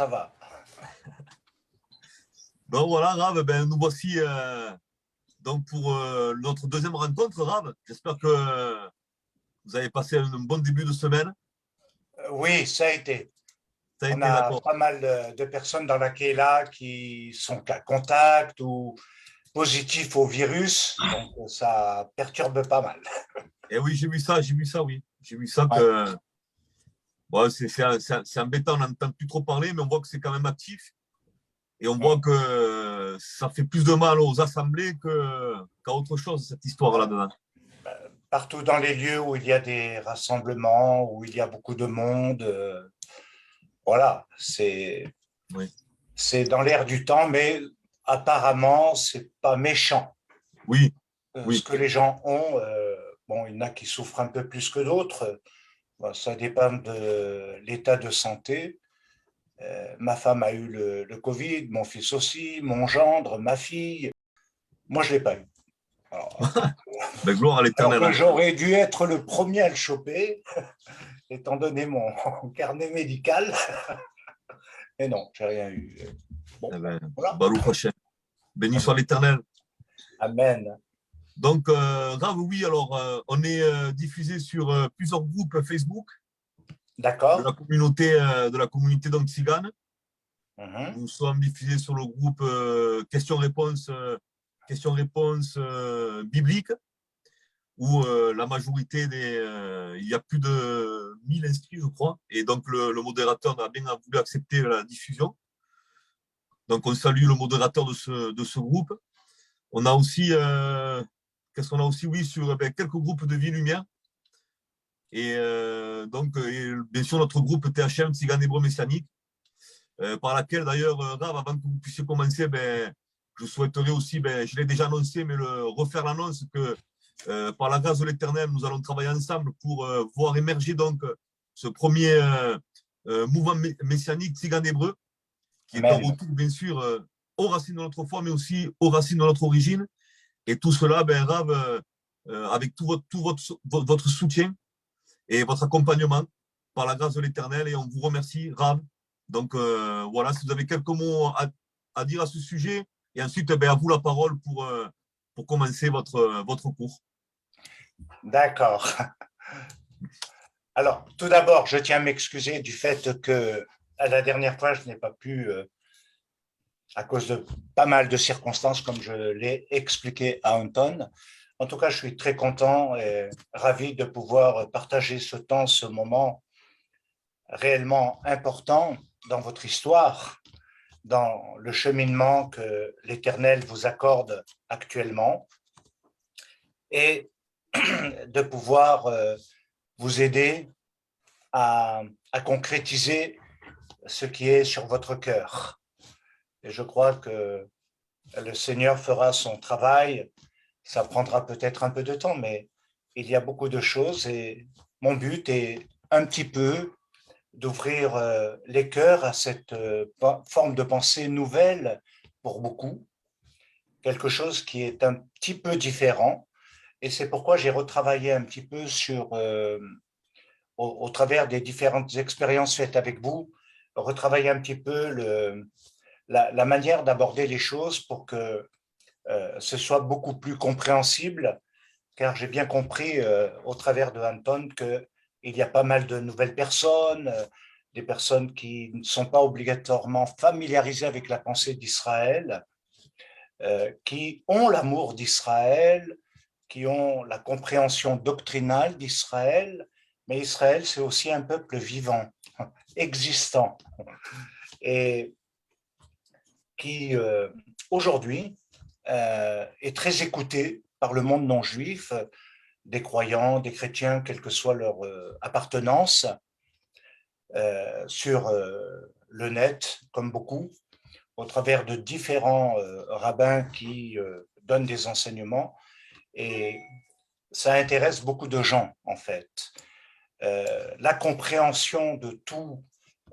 Ça va. Donc voilà, Rav, ben, nous voici donc pour notre deuxième rencontre, Rav. J'espère que vous avez passé un bon début de semaine. Oui, ça a été. Ça a On été a d'accord. pas mal de personnes dans la Kéla qui sont cas contact ou positifs au virus, donc ça perturbe pas mal. Et oui, j'ai vu ça, oui. J'ai vu ça Ouais. que ouais, c'est embêtant, on n'entend plus trop parler, mais on voit que c'est quand même actif. Et on voit que ça fait plus de mal aux assemblées qu'à autre chose, cette histoire là-dedans. Partout dans les lieux où il y a des rassemblements, où il y a beaucoup de monde, voilà, Oui, c'est dans l'air du temps, mais apparemment, c'est pas méchant. oui, Ce oui. que les gens ont, bon, il y en a qui souffrent un peu plus que d'autres. Bon, ça dépend de l'état de santé. Ma femme a eu le Covid, mon fils aussi, mon gendre, ma fille. Moi, je ne l'ai pas eu. Alors, Ben, gloire à alors l'éternel, que hein. j'aurais dû être le premier à le choper, étant donné mon carnet médical. Mais non, j'ai rien eu. Bon, Eh ben, voilà. Baruch Hashem. Béni soit l'éternel. Amen. Donc, Rav, oui, alors, on est diffusé sur plusieurs groupes Facebook D'accord. de la communauté donc Tzigane. Mhm. Nous sommes diffusés sur le groupe questions-réponses bibliques, où la majorité il y a plus de 1000 inscrits, je crois. Et donc, le modérateur a bien voulu accepter la diffusion. Donc, on salue le modérateur de ce groupe. On a aussi, qu'est-ce qu'on a aussi? Oui, sur quelques groupes de Vie Lumière. Et donc, bien sûr, notre groupe THM, Tzigane Hébreu Messianique, par laquelle d'ailleurs, Rav, avant que vous puissiez commencer, ben, je souhaiterais aussi, ben, je l'ai déjà annoncé, mais refaire l'annonce que par la grâce de l'Éternel, nous allons travailler ensemble pour voir émerger donc ce premier mouvement messianique Tzigane Hébreu, qui est un Amen. retour, bien sûr, aux racines de notre foi, mais aussi aux racines de notre origine. Et tout cela, ben, Rav, avec votre soutien et votre accompagnement par la grâce de l'Éternel. Et on vous remercie, Rav. Donc voilà, si vous avez quelques mots à dire à ce sujet, et ensuite, ben, à vous la parole pour commencer votre cours. D'accord. Alors, tout d'abord, je tiens à m'excuser du fait que à la dernière fois, je n'ai pas pu, à cause de pas mal de circonstances, comme je l'ai expliqué à Anton. En tout cas, je suis très content et ravi de pouvoir partager ce temps, ce moment réellement important dans votre histoire, dans le cheminement que l'Éternel vous accorde actuellement, et de pouvoir vous aider à, à concrétiser ce qui est sur votre cœur. Et je crois que le Seigneur fera son travail. Ça prendra peut-être un peu de temps, mais il y a beaucoup de choses et mon but est un petit peu d'ouvrir les cœurs à cette forme de pensée nouvelle pour beaucoup, quelque chose qui est un petit peu différent. Et c'est pourquoi j'ai retravaillé un petit peu sur, au travers des différentes expériences faites avec vous, retravailler un petit peu la manière d'aborder les choses pour que ce soit beaucoup plus compréhensible, car j'ai bien compris au travers de Anton qu'il y a pas mal de nouvelles personnes, des personnes qui ne sont pas obligatoirement familiarisées avec la pensée d'Israël, qui ont l'amour d'Israël, qui ont la compréhension doctrinale d'Israël, mais Israël, c'est aussi un peuple vivant, existant, et qui aujourd'hui est très écouté par le monde non juif, des croyants, des chrétiens, quelle que soit leur appartenance, sur le net, comme beaucoup, au travers de différents rabbins qui donnent des enseignements. Et ça intéresse beaucoup de gens, en fait. La compréhension de tout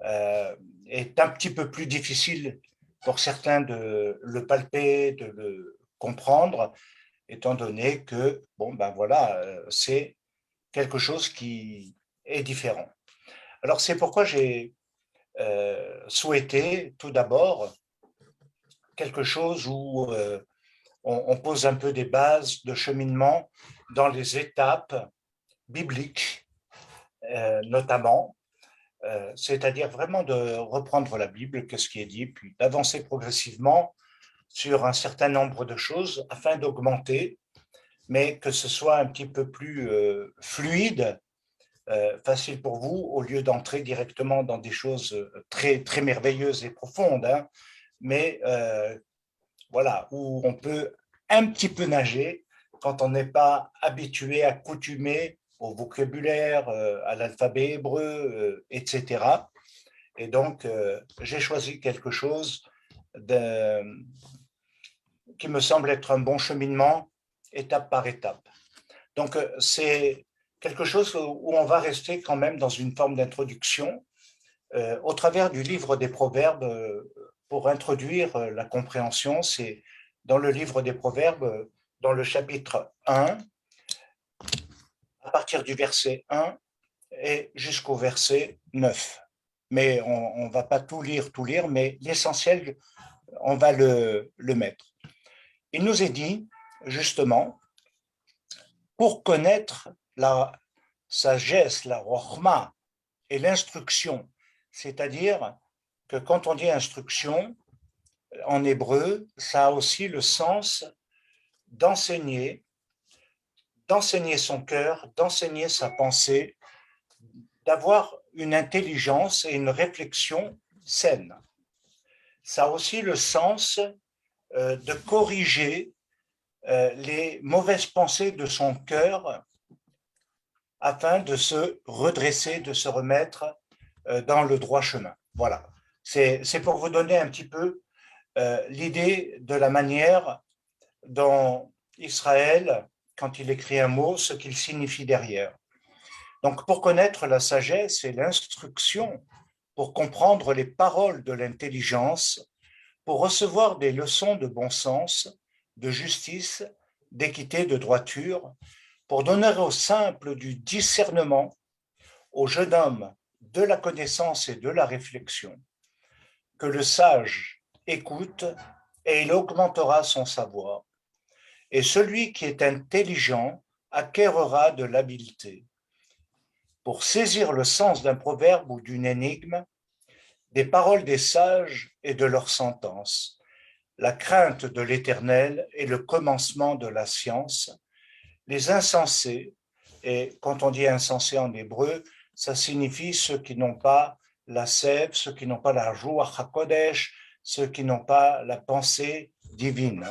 est un petit peu plus difficile pour certains de le palper, de le comprendre, étant donné que, bon, ben voilà, c'est quelque chose qui est différent. Alors, c'est pourquoi j'ai souhaité tout d'abord quelque chose où on pose un peu des bases de cheminement dans les étapes bibliques, notamment, c'est-à-dire vraiment de reprendre la Bible, qu'est-ce qui est dit, puis d'avancer progressivement sur un certain nombre de choses afin d'augmenter, mais que ce soit un petit peu plus fluide, facile pour vous, au lieu d'entrer directement dans des choses très, très merveilleuses et profondes, hein, mais voilà, où on peut un petit peu nager quand on n'est pas habitué, accoutumé au vocabulaire, à l'alphabet hébreu, etc. Et donc, j'ai choisi quelque chose de, qui me semble être un bon cheminement, étape par étape. Donc, c'est quelque chose où on va rester quand même dans une forme d'introduction au travers du livre des Proverbes. Pour introduire la compréhension, c'est dans le livre des Proverbes, dans le chapitre 1, à partir du verset 1 et jusqu'au verset 9. Mais on ne va pas tout lire, mais l'essentiel, on va le mettre. Il nous est dit, justement, pour connaître la sagesse, la rochma et l'instruction, c'est-à-dire que quand on dit instruction, en hébreu, ça a aussi le sens d'enseigner, d'enseigner son cœur, d'enseigner sa pensée, d'avoir une intelligence et une réflexion saine. Ça a aussi le sens de corriger les mauvaises pensées de son cœur afin de se redresser, de se remettre dans le droit chemin. Voilà. C'est pour vous donner un petit peu l'idée de la manière dont Israël, quand il écrit un mot, ce qu'il signifie derrière. Donc, pour connaître la sagesse et l'instruction, pour comprendre les paroles de l'intelligence, pour recevoir des leçons de bon sens, de justice, d'équité, de droiture, pour donner au simple du discernement, au jeune homme de la connaissance et de la réflexion, que le sage écoute et il augmentera son savoir. Et celui qui est intelligent acquérera de l'habileté. Pour saisir le sens d'un proverbe ou d'une énigme, des paroles des sages et de leurs sentences. La crainte de l'Éternel est le commencement de la science. Les insensés, et quand on dit insensés en hébreu, ça signifie ceux qui n'ont pas la sève, ceux qui n'ont pas la Ruach HaKodesh, ceux qui n'ont pas la pensée divine.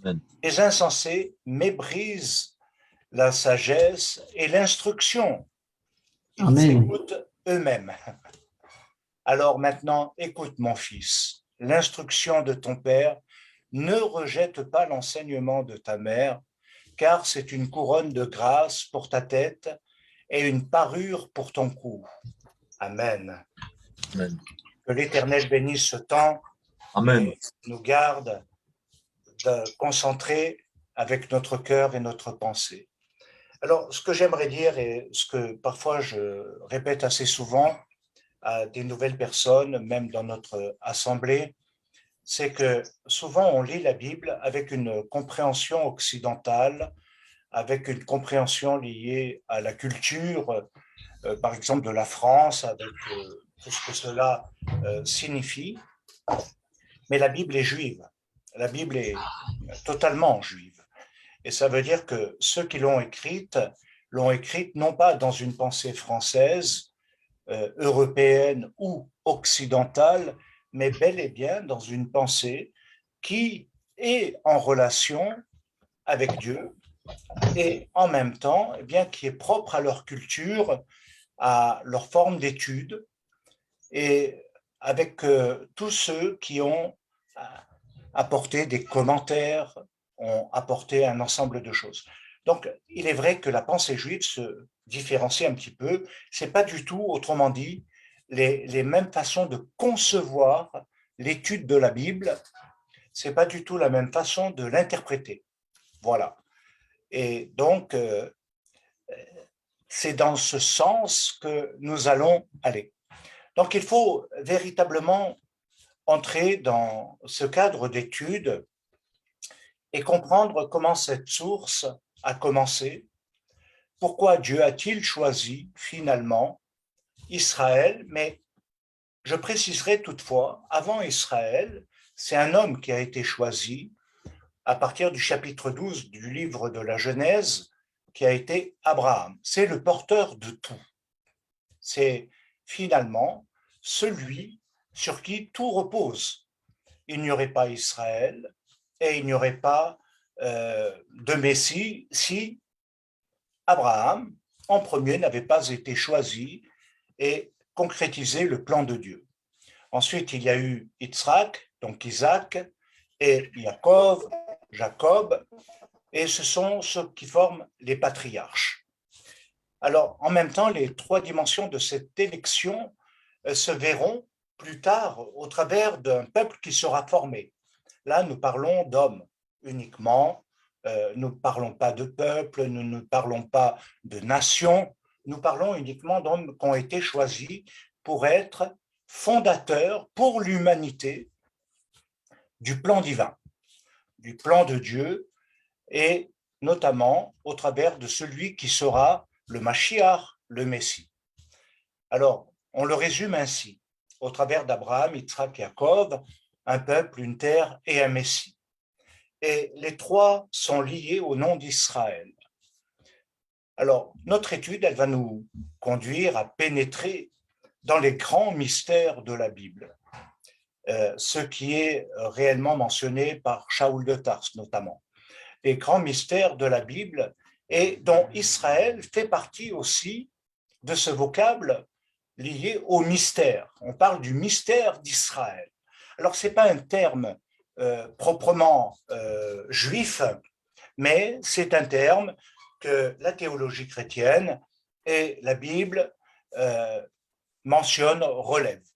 Amen. Les insensés méprisent la sagesse et l'instruction. Ils s'écoutent eux-mêmes. Alors maintenant, écoute mon fils, l'instruction de ton père, ne rejette pas l'enseignement de ta mère, car c'est une couronne de grâce pour ta tête et une parure pour ton cou. Amen. Amen. Que l'Éternel bénisse ce temps. Amen. Et nous garde de concentrer avec notre cœur et notre pensée. Alors, ce que j'aimerais dire et ce que parfois je répète assez souvent à des nouvelles personnes, même dans notre assemblée, c'est que souvent on lit la Bible avec une compréhension occidentale, avec une compréhension liée à la culture, par exemple de la France, avec tout ce que cela signifie. Mais la Bible est juive. La Bible est totalement juive. Et ça veut dire que ceux qui l'ont écrite non pas dans une pensée française, européenne ou occidentale, mais bel et bien dans une pensée qui est en relation avec Dieu et en même temps, eh bien, qui est propre à leur culture, à leur forme d'étude et avec tous ceux qui ont apporté des commentaires, ont apporté un ensemble de choses. Donc, il est vrai que la pensée juive se différencie un petit peu. Ce n'est pas du tout, autrement dit, les mêmes façons de concevoir l'étude de la Bible. Ce n'est pas du tout la même façon de l'interpréter. Voilà. Et donc, c'est dans ce sens que nous allons aller. Donc, il faut véritablement entrer dans ce cadre d'étude et comprendre comment cette source a commencé, pourquoi Dieu a-t-il choisi finalement Israël, mais je préciserai toutefois, avant Israël, c'est un homme qui a été choisi à partir du chapitre 12 du livre de la Genèse, qui a été Abraham. C'est le porteur de tout. C'est finalement celui sur qui tout repose. Il n'y aurait pas Israël et il n'y aurait pas de Messie si Abraham, en premier, n'avait pas été choisi et concrétisé le plan de Dieu. Ensuite, il y a eu Yitzhak, donc Isaac, et Jacob, et ce sont ceux qui forment les patriarches. Alors, en même temps, les trois dimensions de cette élection se verront plus tard au travers d'un peuple qui sera formé. Là, nous parlons d'hommes uniquement, nous ne parlons pas de peuple, nous ne parlons pas de nation, nous parlons uniquement d'hommes qui ont été choisis pour être fondateurs pour l'humanité du plan divin, du plan de Dieu, et notamment au travers de celui qui sera le Mashiach, le Messie. Alors, on le résume ainsi, au travers d'Abraham, Yitzhak et Jacob, un peuple, une terre et un Messie. Et les trois sont liés au nom d'Israël. Alors, notre étude, elle va nous conduire à pénétrer dans les grands mystères de la Bible, ce qui est réellement mentionné par Shaoul de Tarse notamment. Les grands mystères de la Bible et dont Israël fait partie aussi de ce vocable lié au mystère. On parle du mystère d'Israël. Alors, ce n'est pas un terme proprement juif, mais c'est un terme que la théologie chrétienne et la Bible mentionnent, relèvent.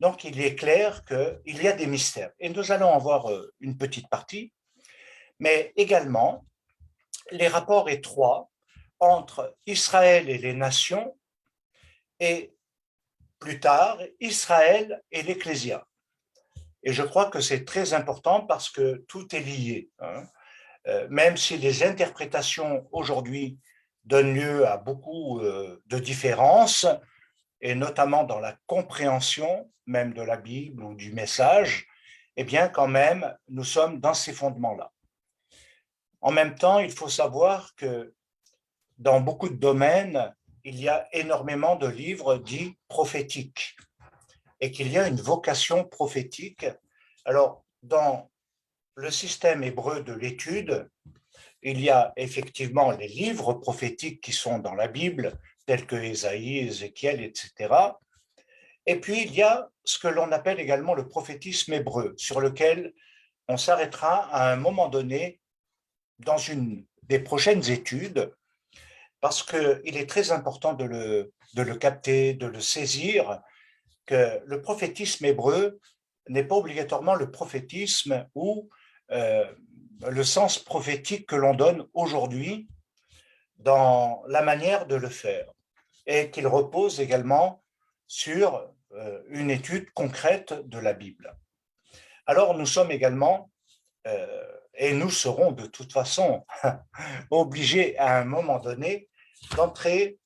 Donc, il est clair qu'il y a des mystères. Et nous allons en voir une petite partie, mais également les rapports étroits entre Israël et les nations et plus tard Israël et l'Ecclésia. Et je crois que c'est très important parce que tout est lié. Même si les interprétations aujourd'hui donnent lieu à beaucoup de différences, et notamment dans la compréhension même de la Bible ou du message, eh bien quand même, nous sommes dans ces fondements-là. En même temps, il faut savoir que dans beaucoup de domaines, il y a énormément de livres dits prophétiques et qu'il y a une vocation prophétique. Alors, dans le système hébreu de l'étude, il y a effectivement les livres prophétiques qui sont dans la Bible, tels que Ésaïe, Ézéchiel, etc. Et puis, il y a ce que l'on appelle également le prophétisme hébreu, sur lequel on s'arrêtera à un moment donné dans une des prochaines études, parce qu'il est très important de le capter, de le saisir, que le prophétisme hébreu n'est pas obligatoirement le prophétisme ou le sens prophétique que l'on donne aujourd'hui dans la manière de le faire, et qu'il repose également sur une étude concrète de la Bible. Alors nous sommes également, et nous serons de toute façon obligés à un moment donné d'entrer,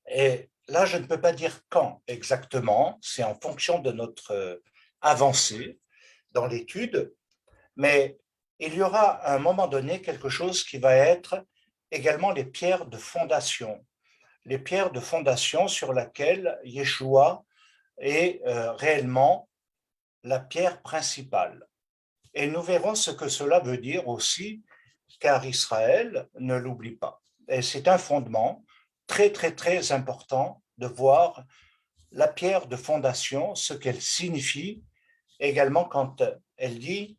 et là je ne peux pas dire quand exactement, c'est en fonction de notre avancée dans l'étude, mais il y aura à un moment donné quelque chose qui va être également les pierres de fondation. Les pierres de fondation sur laquelle Yeshua est réellement la pierre principale. Et nous verrons ce que cela veut dire aussi, car Israël ne l'oublie pas. Et c'est un fondement très, très, très important de voir la pierre de fondation, ce qu'elle signifie, également quand elle dit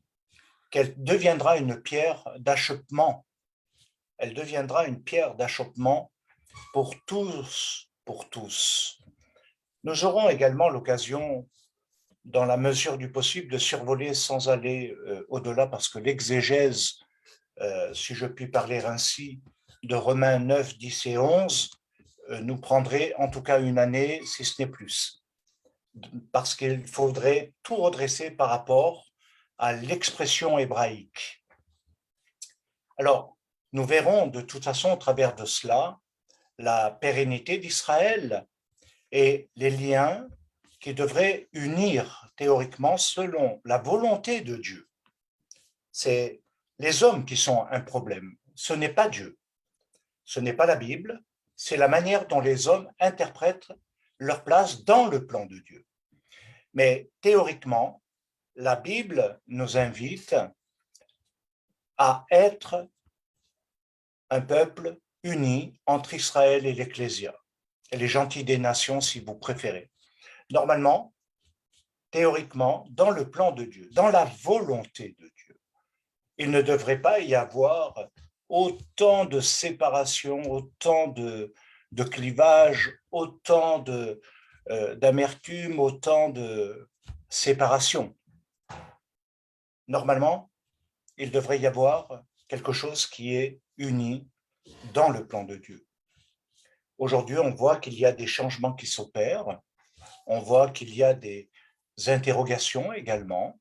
qu'elle deviendra une pierre d'achoppement. Elle deviendra une pierre d'achoppement pour tous, pour tous. Nous aurons également l'occasion, dans la mesure du possible, de survoler sans aller au-delà, parce que l'exégèse, si je puis parler ainsi, de Romains 9, 10 et 11, nous prendrait en tout cas une année, si ce n'est plus. parce qu'il faudrait tout redresser par rapport à l'expression hébraïque. Alors, nous verrons de toute façon au travers de cela la pérennité d'Israël et les liens qui devraient unir théoriquement selon la volonté de Dieu. C'est les hommes qui sont un problème, ce n'est pas Dieu, ce n'est pas la Bible, c'est la manière dont les hommes interprètent leur place dans le plan de Dieu. Mais théoriquement, la Bible nous invite à être un peuple uni entre Israël et l'Ecclésia, et les gentils des nations si vous préférez. Normalement, théoriquement, dans le plan de Dieu, dans la volonté de Dieu, il ne devrait pas y avoir autant de séparation, autant de clivage, autant d'amertume, autant de séparation. Normalement, il devrait y avoir quelque chose qui est uni dans le plan de Dieu. Aujourd'hui, on voit qu'il y a des changements qui s'opèrent, on voit qu'il y a des interrogations également,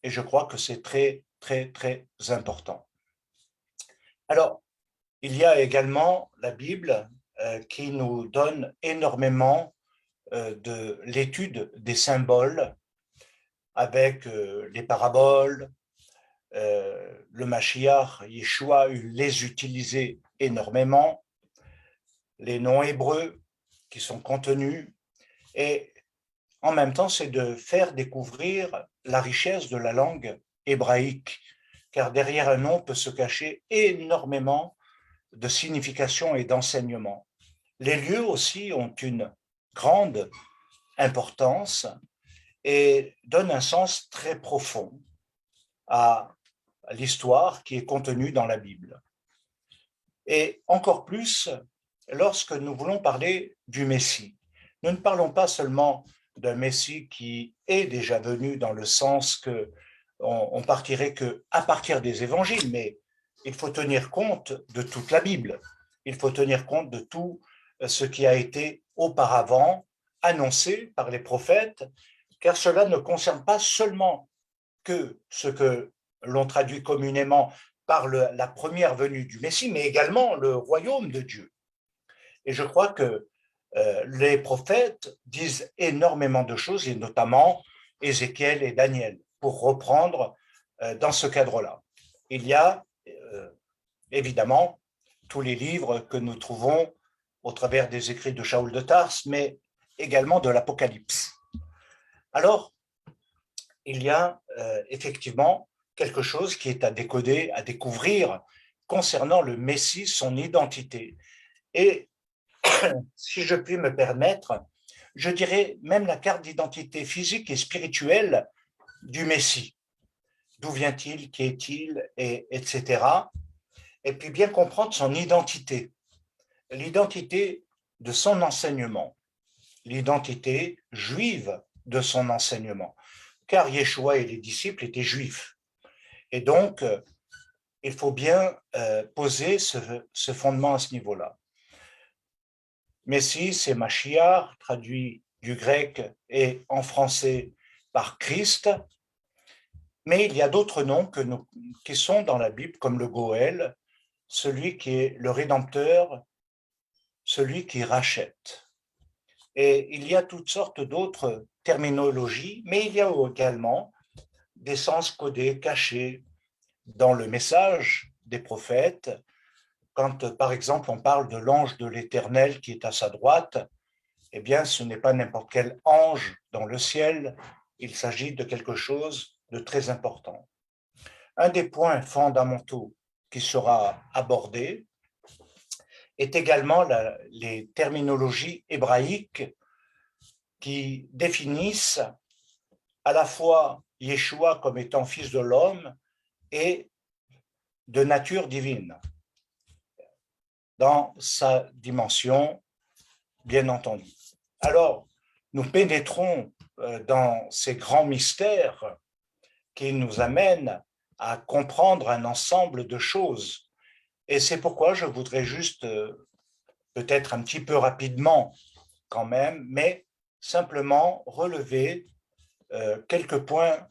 et je crois que c'est très, très, très important. Alors, il y a également la Bible qui nous donne énormément de l'étude des symboles avec les paraboles, le Mashiach, Yeshua, les utilisait énormément, les noms hébreux qui sont contenus, et en même temps, c'est de faire découvrir la richesse de la langue hébraïque, car derrière un nom peut se cacher énormément de signification et d'enseignement. Les lieux aussi ont une grande importance et donnent un sens très profond à l'histoire qui est contenue dans la Bible. Et encore plus, lorsque nous voulons parler du Messie, nous ne parlons pas seulement d'un Messie qui est déjà venu dans le sens que on partirait qu'à partir des évangiles, mais il faut tenir compte de toute la Bible. Il faut tenir compte de tout ce qui a été auparavant annoncé par les prophètes, car cela ne concerne pas seulement que ce que l'on traduit communément par la première venue du Messie, mais également le royaume de Dieu. Et je crois que les prophètes disent énormément de choses, et notamment Ézéchiel et Daniel, pour reprendre dans ce cadre-là. Il y a évidemment tous les livres que nous trouvons au travers des écrits de Shaoul de Tarse, mais également de l'Apocalypse. Alors, il y a effectivement quelque chose qui est à décoder, à découvrir concernant le Messie, son identité. Et si je puis me permettre, je dirais même la carte d'identité physique et spirituelle du Messie. D'où vient-il, qui est-il, et etc. Et puis bien comprendre son identité, l'identité de son enseignement, l'identité juive de son enseignement, car Yeshua et les disciples étaient juifs. Et donc, il faut bien poser ce fondement à ce niveau-là. Messie, c'est Mashiach, traduit du grec et en français par Christ, mais il y a d'autres noms qui sont dans la Bible, comme le Goël, celui qui est le Rédempteur, celui qui rachète. Et il y a toutes sortes d'autres terminologies, mais il y a également des sens codés, cachés dans le message des prophètes. Quand, par exemple, on parle de l'ange de l'Éternel qui est à sa droite, eh bien, ce n'est pas n'importe quel ange dans le ciel, il s'agit de quelque chose de très important. Un des points fondamentaux qui sera abordé est également les terminologies hébraïques qui définissent à la fois Yeshua comme étant fils de l'homme et de nature divine, dans sa dimension, bien entendu. Alors, nous pénétrons dans ces grands mystères qui nous amènent à comprendre un ensemble de choses. Et c'est pourquoi je voudrais juste, peut-être un petit peu rapidement quand même, mais simplement relever quelques points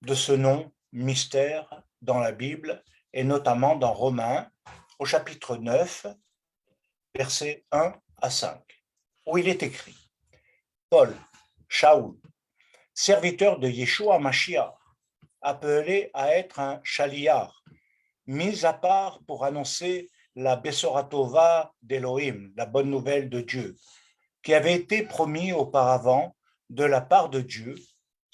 de ce nom mystère dans la Bible, et notamment dans Romains, au chapitre 9, versets 1 à 5, où il est écrit: Paul, Shaoul, serviteur de Yeshua Mashiach, appelé à être un chaliar, mis à part pour annoncer la Besora Tova d'Elohim, la bonne nouvelle de Dieu, qui avait été promis auparavant de la part de Dieu,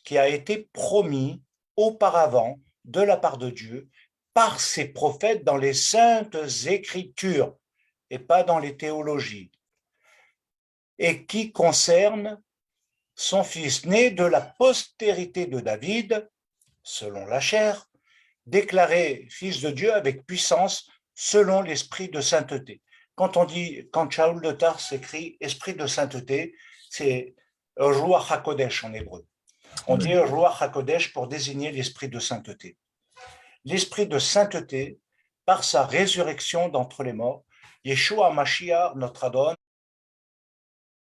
qui a été promis auparavant de la part de Dieu par ses prophètes dans les saintes écritures et pas dans les théologies, et qui concerne son fils né de la postérité de David, selon la chair, déclaré fils de Dieu avec puissance selon l'esprit de sainteté. Quand Shaoul de Tars écrit esprit de sainteté, c'est Ruach HaKodesh en hébreu. On dit Ruach HaKodesh pour désigner l'esprit de sainteté. L'esprit de sainteté, par sa résurrection d'entre les morts, Yeshua Mashiach, notre Adon,